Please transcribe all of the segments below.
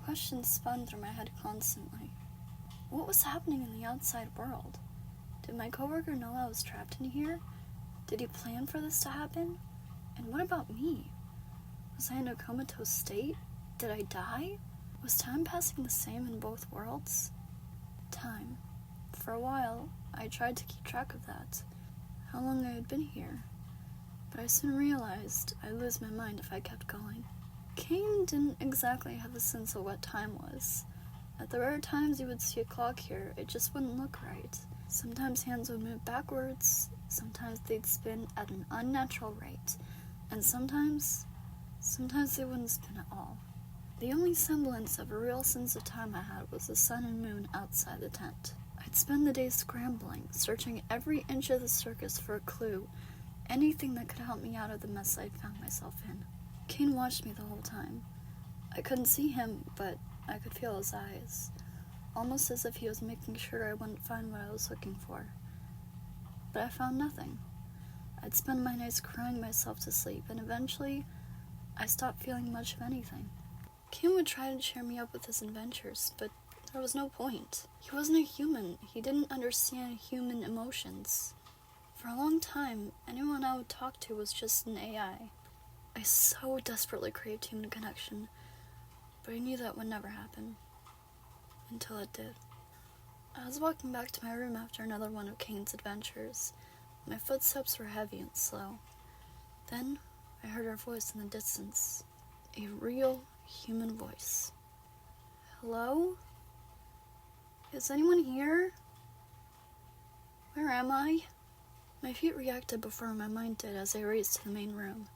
Questions spun through my head constantly. What was happening in the outside world? Did my coworker know I was trapped in here? Did he plan for this to happen? And what about me? Was I in a comatose state? Did I die? Was time passing the same in both worlds? Time. For a while, I tried to keep track of that, how long I had been here. But I soon realized I'd lose my mind if I kept going. Kane didn't exactly have a sense of what time was. At the rare times you would see a clock here, it just wouldn't look right. Sometimes hands would move backwards, sometimes they'd spin at an unnatural rate, and sometimes they wouldn't spin at all. The only semblance of a real sense of time I had was the sun and moon outside the tent. I'd spend the day scrambling, searching every inch of the circus for a clue, anything that could help me out of the mess I'd found myself in. Kane watched me the whole time. I couldn't see him, but I could feel his eyes, almost as if he was making sure I wouldn't find what I was looking for. But I found nothing. I'd spend my nights crying myself to sleep, and eventually, I stopped feeling much of anything. Kane would try to cheer me up with his adventures, but there was no point. He wasn't a human. He didn't understand human emotions. For a long time, anyone I would talk to was just an AI. I so desperately craved human connection, but I knew that would never happen. Until it did. I was walking back to my room after another one of Kane's adventures. My footsteps were heavy and slow. Then, I heard her voice in the distance. A real human voice. Hello? Is anyone here? Where am I? My feet reacted before my mind did as I raced to the main room.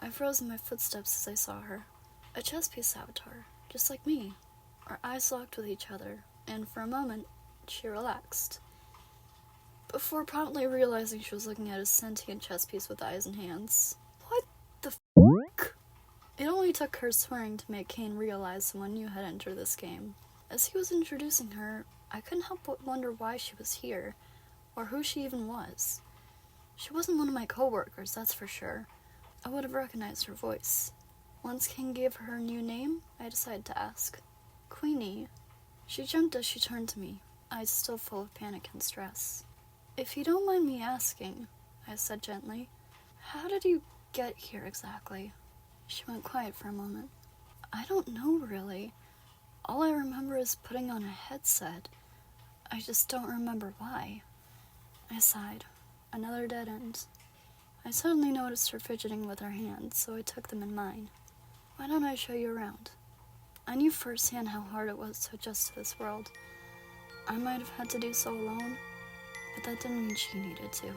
I froze in my footsteps as I saw her. A chess piece avatar, just like me. Our eyes locked with each other, and for a moment, she relaxed. Before promptly realizing she was looking at a sentient chess piece with eyes and hands. What the f***? It only took her swearing to make Kane realize someone new had entered this game. As he was introducing her, I couldn't help but wonder why she was here, or who she even was. She wasn't one of my coworkers, that's for sure. I would have recognized her voice. Once Kane gave her new name, I decided to ask. Queenie. She jumped as she turned to me, eyes still full of panic and stress. If you don't mind me asking, I said gently, how did you get here exactly? She went quiet for a moment. I don't know, really. All I remember is putting on a headset. I just don't remember why. I sighed. Another dead end. I suddenly noticed her fidgeting with her hands, so I took them in mine. Why don't I show you around? I knew firsthand how hard it was to adjust to this world. I might have had to do so alone, but that didn't mean she needed to.